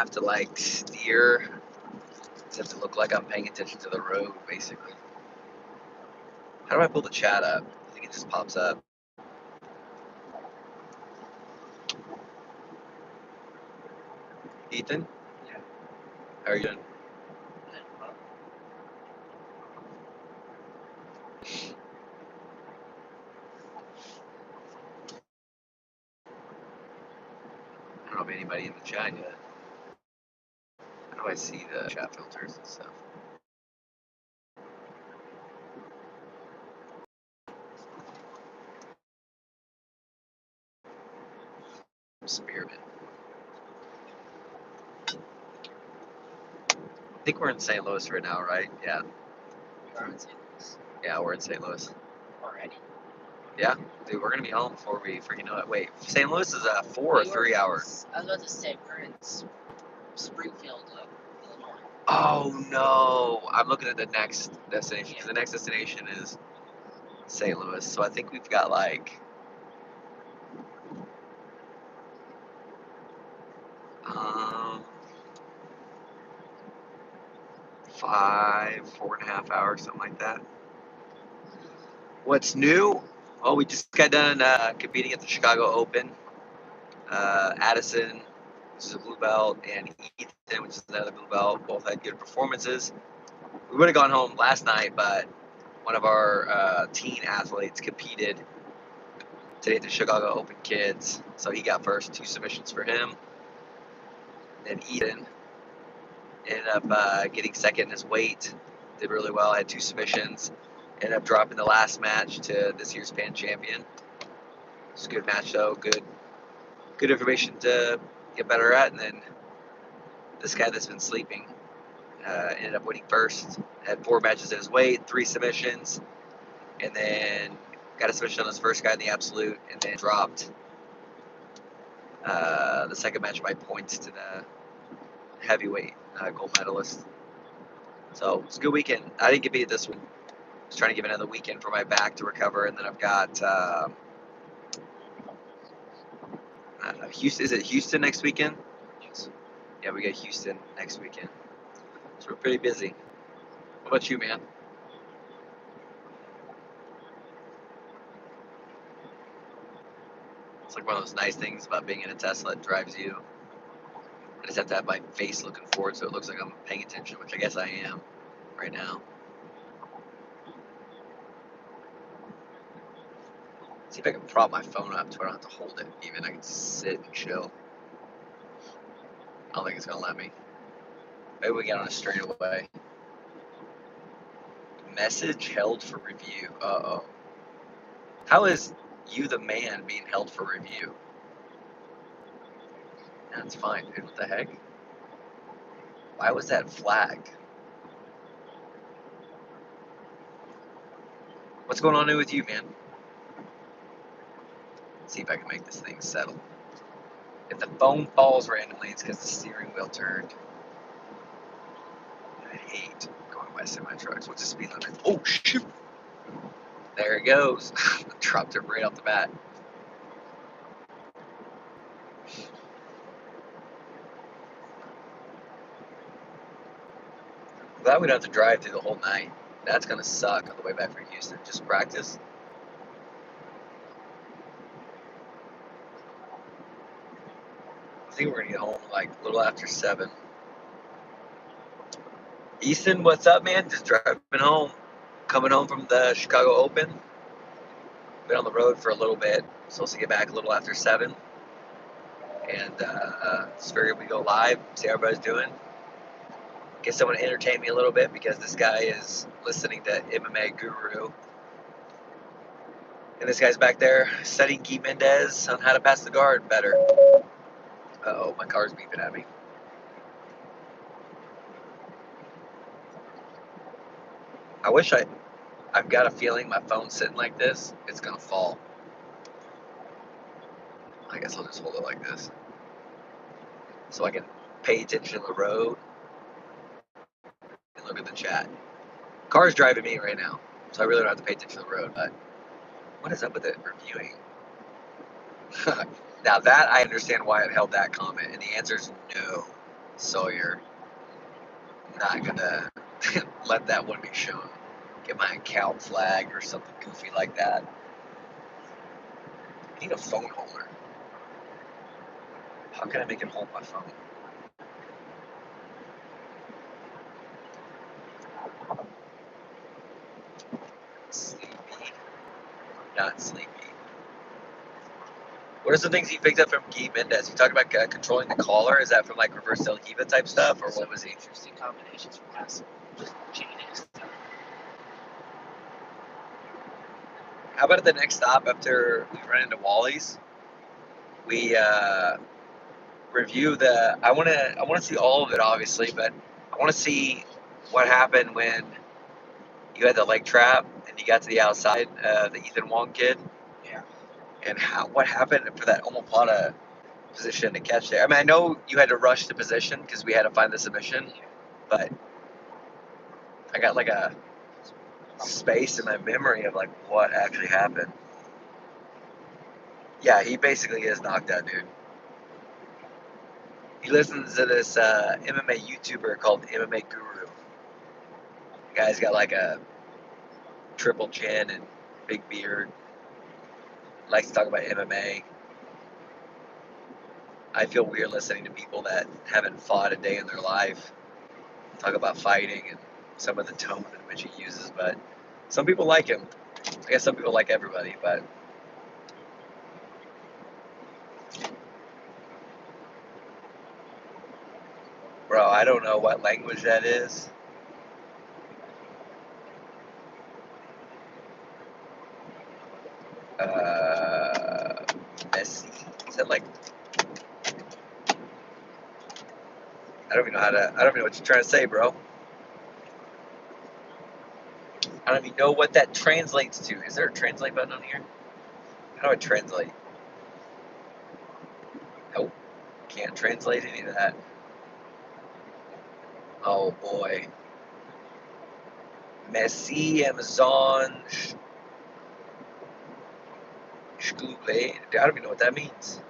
have to like steer to look like I'm paying attention to the road, basically. How do I pull the chat up? I think it just pops up. Ethan? Yeah. How are you doing? I don't know if anybody in the chat yet. How do I see the chat filters and stuff? Spearmint. I think we're in St. Louis right now, right? Yeah. We're in St. Louis Yeah, we're in St. Louis. already. Yeah, dude, we're gonna be home before we freaking know it. Wait, St. Louis is 4 or 3 hours. I was about to say, we're in Springfield, Illinois. Oh no, I'm looking at the next destination because the next destination is St. Louis. So I think we've got like 4.5 hours, something like that. What's new? Well, we just got done competing at the Chicago Open. Addison, which is a blue belt, and Ethan, which is another blue belt, both had good performances. We would have gone home last night, but one of our teen athletes competed today at the Chicago Open Kids, so he got first, 2 submissions for him. Then Ethan ended up getting second in his weight, did really well, had 2 submissions, ended up dropping the last match to this year's Pan Champion. It's a good match though, good information to get better at. And then this guy that's been sleeping ended up winning first, had 4 matches in his weight, 3 submissions, and then got a submission on his first guy in the absolute, and then dropped the second match by points to the heavyweight gold medalist. So it's a good weekend. I didn't get beat this one. I was trying to give another weekend for my back to recover, and then I've got Houston. Is it Houston next weekend? Yes. Yeah, we got Houston next weekend. So we're pretty busy. What about you, man? It's like one of those nice things about being in a Tesla. It drives you. I just have to have my face looking forward so it looks like I'm paying attention, which I guess I am right now. See if I can prop my phone up to where I don't have to hold it even. I can sit and chill. I don't think it's going to let me. Maybe we get on a straightaway. Message held for review. Uh-oh. How is you the man being held for review? That's fine, dude. What the heck? Why was that flagged? What's going on with you, man? Let's see if I can make this thing settle. If the phone falls randomly, it's because the steering wheel turned. I hate going by semi-trucks. What's the speed limit? Oh, shoot! There it goes. Dropped it right off the bat. Glad we don't have to drive through the whole night. That's going to suck on the way back from Houston. Just practice. I think we're going to get home like a little after 7. Easton, what's up, man? Just driving home. Coming home from the Chicago Open. Been on the road for a little bit. Supposed to get back a little after 7. And just figured we go live, see how everybody's doing. Get someone to entertain me a little bit because this guy is listening to MMA Guru. And this guy's back there studying Guy Mendez on how to pass the guard better. Uh-oh, my car's beeping at me. I wish I've got a feeling my phone's sitting like this, it's going to fall. I guess I'll just hold it like this. So I can pay attention to the road and look at the chat. Car's driving me right now, so I really don't have to pay attention to the road, but what is up with it reviewing? Now that I understand why it held that comment, and the answer is no. Sawyer. Not gonna let that one be shown. Get my account flagged or something goofy like that. I need a phone holder. How can I make it hold my phone? Sleepy. Not sleepy. What are some things he picked up from Guy Mendez? You talked about controlling the collar. Is that from like reverse Del Hiva type stuff, or what was he? Interesting combinations from passing. Just chaining stuff. How about at the next stop after we run into Wally's? We review the. I want to see all of it, obviously, but I want to see what happened when you had the leg trap and you got to the outside, the Ethan Wong kid. Yeah. And what happened for that omoplata position to catch there? I mean, I know you had to rush the position because we had to find the submission, but I got like a space in my memory of like what actually happened. Yeah, he basically is knocked out, dude. He listens to this MMA YouTuber called MMA Guru. The guy's got like a triple chin and big beard. Likes to talk about MMA. I feel weird listening to people that haven't fought a day in their life talk about fighting and some of the tone in which he uses, but some people like him. I guess some people like everybody, but bro, I don't know what language that is. Messi. Is that like? I don't even know how to. I don't even know what you're trying to say, bro. I don't even know what that translates to. Is there a translate button on here? How do I translate? Nope. Can't translate any of that. Oh boy. Messi, Amazon, Shkule. I don't even know what that means.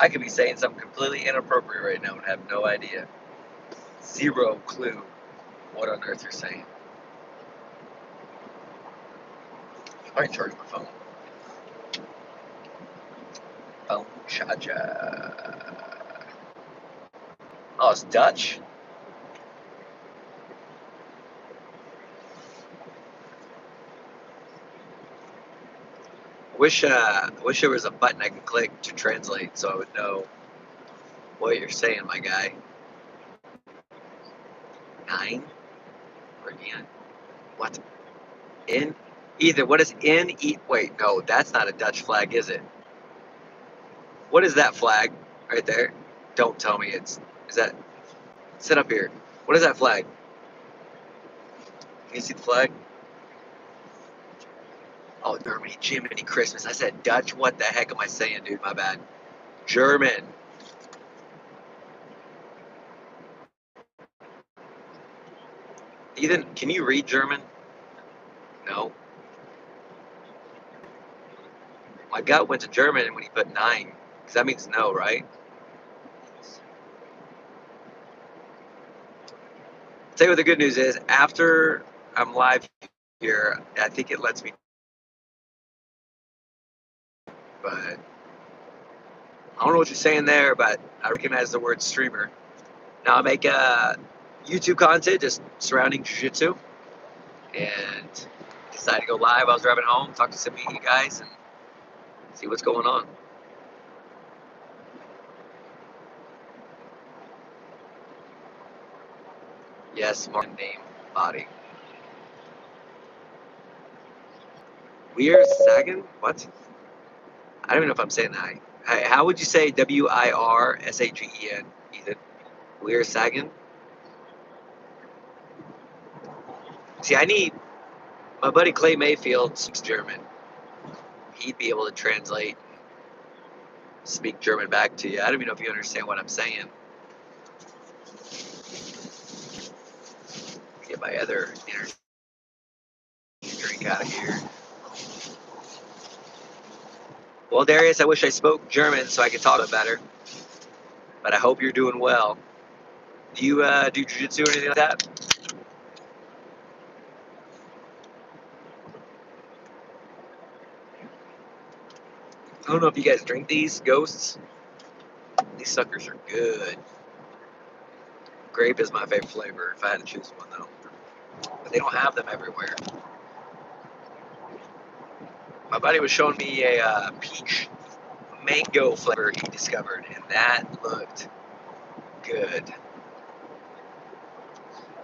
I could be saying something completely inappropriate right now and have no idea. Zero clue what on earth you're saying. I can charge my phone. Phone charger. Oh, it's Dutch? Wish there was a button I could click to translate so I would know what you're saying, my guy. 9? Or again? What? In? Either. What is in? Wait, no, that's not a Dutch flag, is it? What is that flag right there? Don't tell me it's. Is that. Sit up here. What is that flag? Can you see the flag? Oh, Germany, Jiminy Christmas. I said Dutch. What the heck am I saying, dude? My bad. German. Ethan, can you read German? No. My gut went to German when he put 9, because that means no, right? Tell you what the good news is. After I'm live here, I think it lets me. But I don't know what you're saying there, but I recognize the word streamer. Now I make YouTube content just surrounding jiu-jitsu, and decided to go live. I was driving home, talk to some of you guys, and see what's going on. Yes, Martin name, body. We're Sagan? What? I don't even know if I'm saying that. How would you say Wirsagen, Ethan? We're Sagan? See, I need my buddy Clay Mayfield speaks German. He'd be able to translate, speak German back to you. I don't even know if you understand what I'm saying. Get my other energy drink out of here. Well, Darius, I wish I spoke German so I could talk a bit better. But I hope you're doing well. Do you do jiu-jitsu or anything like that? I don't know if you guys drink these ghosts. These suckers are good. Grape is my favorite flavor if I had to choose one though. But they don't have them everywhere. My buddy was showing me a peach mango flavor he discovered, and that looked good.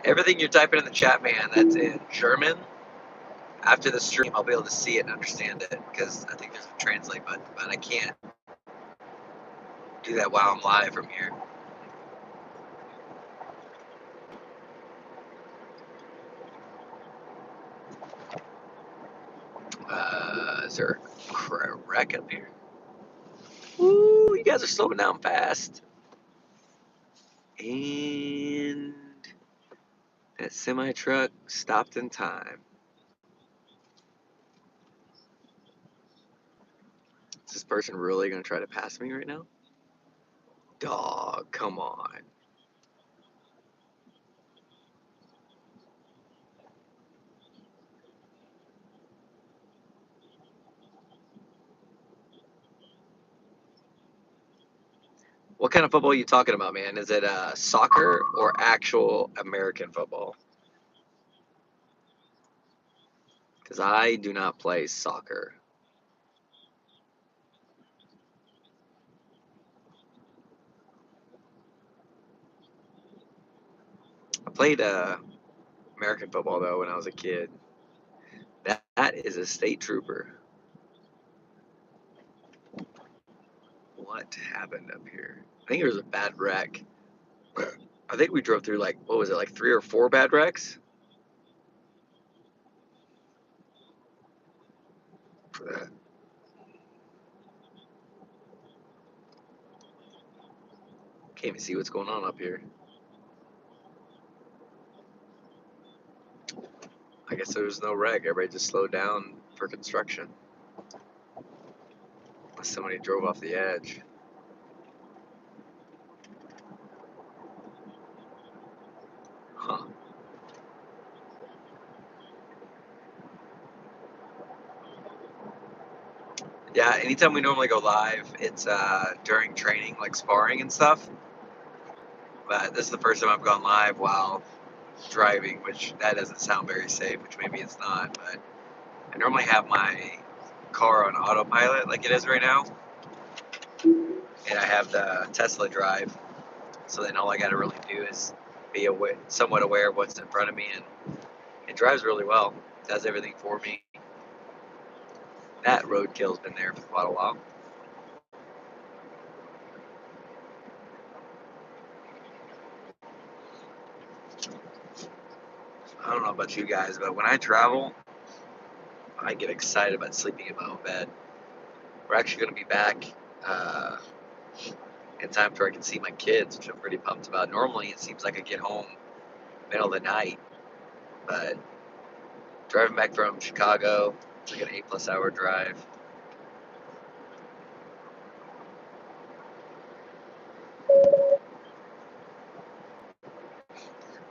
Everything you're typing in the chat, man, that's in German. After the stream, I'll be able to see it and understand it because I think there's a translate button, but I can't do that while I'm live from here. Is there a wreck up here? Ooh, you guys are slowing down fast. And that semi truck stopped in time. Is this person really going to try to pass me right now? Dog, come on. What kind of football are you talking about, man? Is it soccer or actual American football? Because I do not play soccer. I played American football, though, when I was a kid. That is a state trooper. What happened up here? I think it was a bad wreck. I think we drove through, like, what was it, like 3 or 4 bad wrecks? For that. Can't even see what's going on up here. I guess there was no wreck. Everybody just slowed down for construction. Somebody drove off the edge. Huh. Yeah, anytime we normally go live, it's during training, like sparring and stuff. But this is the first time I've gone live while driving, which that doesn't sound very safe, which maybe it's not. But I normally have my car on autopilot like it is right now. And I have the Tesla drive. So then all I got to really do is be somewhat aware of what's in front of me. And it drives really well. It does everything for me. That roadkill's been there for quite a while. I don't know about you guys, but when I travel, I get excited about sleeping in my own bed. We're actually going to be back in time where I can see my kids, which I'm pretty pumped about. Normally, it seems like I get home middle of the night, but driving back from Chicago, it's like an 8+ hour drive.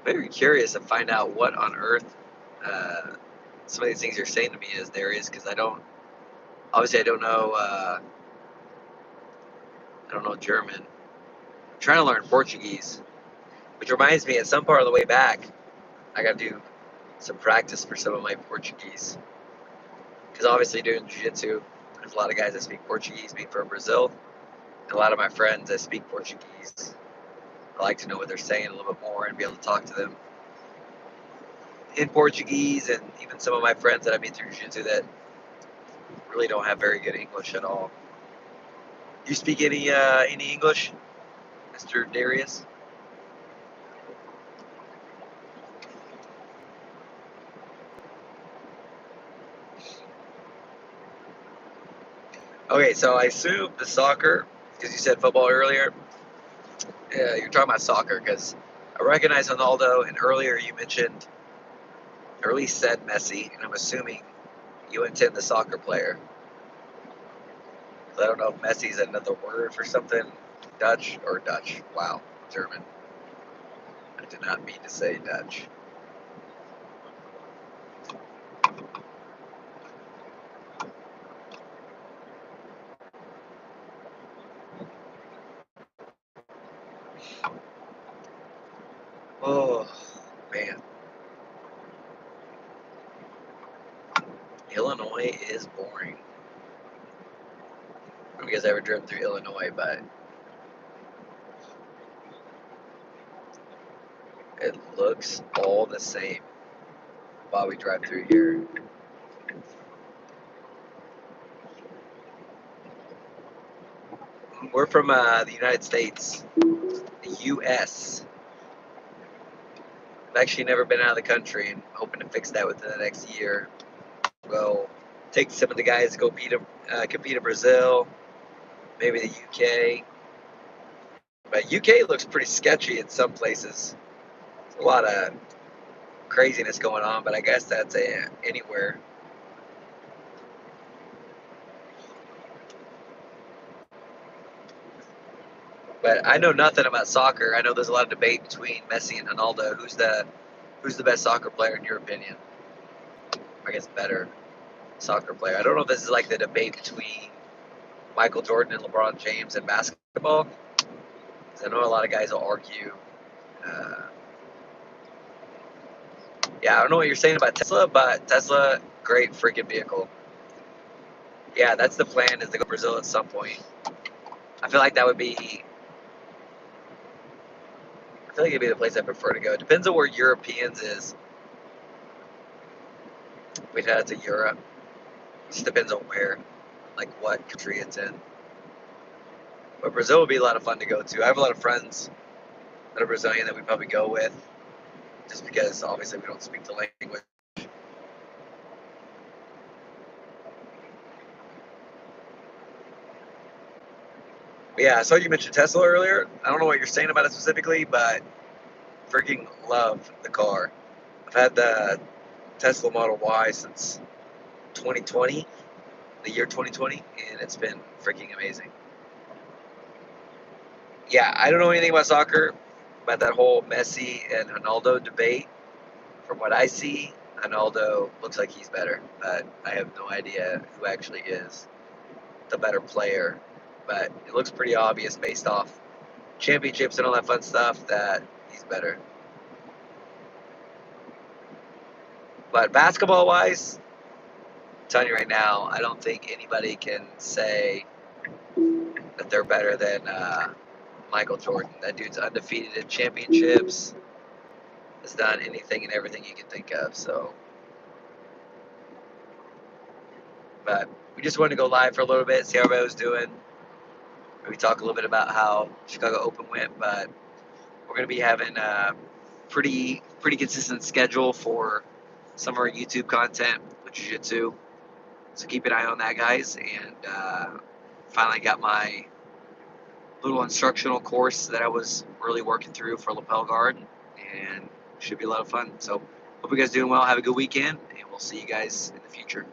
Very curious to find out what on earth some of these things you're saying to me is because I don't know German. I'm trying to learn Portuguese, which reminds me, at some part of the way back, I got to do some practice for some of my Portuguese. Because obviously doing jiu-jitsu, there's a lot of guys that speak Portuguese, being from Brazil. And a lot of my friends that speak Portuguese, I like to know what they're saying a little bit more and be able to talk to them in Portuguese. And even some of my friends that I meet through jiu-jitsu that really don't have very good English at all. You speak any English, Mr. Darius? Okay, so I assume the soccer, because you said football earlier. You're talking about soccer because I recognize Ronaldo, and earlier you mentioned, or at least said Messi, and I'm assuming you intend the soccer player. So I don't know if Messi's another word for something Dutch or Dutch. Wow, German. I did not mean to say Dutch. Oh, man. Illinois is boring. I don't know if you guys ever driven through Illinois, but it looks all the same while we drive through here. We're from the United States, the U.S. I've actually never been out of the country and hoping to fix that within the next year. We'll take some of the guys to go compete in Brazil, maybe the UK. But UK looks pretty sketchy in some places. There's a lot of craziness going on, but I guess that's anywhere. But I know nothing about soccer. I know there's a lot of debate between Messi and Ronaldo. Who's the best soccer player in your opinion? I guess better soccer player. I don't know if this is like the debate between Michael Jordan and LeBron James in basketball. Because I know a lot of guys will argue. Yeah, I don't know what you're saying about Tesla, but Tesla, great freaking vehicle. Yeah, that's the plan, is to go to Brazil at some point. I feel like it'd be the place I prefer to go. It depends on where Europeans is. We'd head to Europe. It just depends on where, like what country it's in. But Brazil would be a lot of fun to go to. I have a lot of friends that are Brazilian that we probably go with, just because obviously we don't speak the language. But yeah, I saw you mentioned Tesla earlier. I don't know what you're saying about it specifically, but freaking love the car. I've had the Tesla Model Y since 2020, the year 2020, and it's been freaking amazing. Yeah, I don't know anything about soccer, about that whole Messi and Ronaldo debate. From what I see, Ronaldo looks like he's better, but I have no idea who actually is the better player. But it looks pretty obvious based off championships and all that fun stuff that he's better. But basketball wise, I'm telling you right now, I don't think anybody can say that they're better than Michael Jordan. That dude's undefeated in championships, has done anything and everything you can think of. So, but we just wanted to go live for a little bit, see how everybody was doing. Maybe talk a little bit about how Chicago Open went, but we're going to be having a pretty consistent schedule for some of our YouTube content with Jiu-Jitsu. So keep an eye on that, guys. And finally got my little instructional course that I was really working through for lapel guard, and should be a lot of fun. So hope you guys are doing well. Have a good weekend, and we'll see you guys in the future.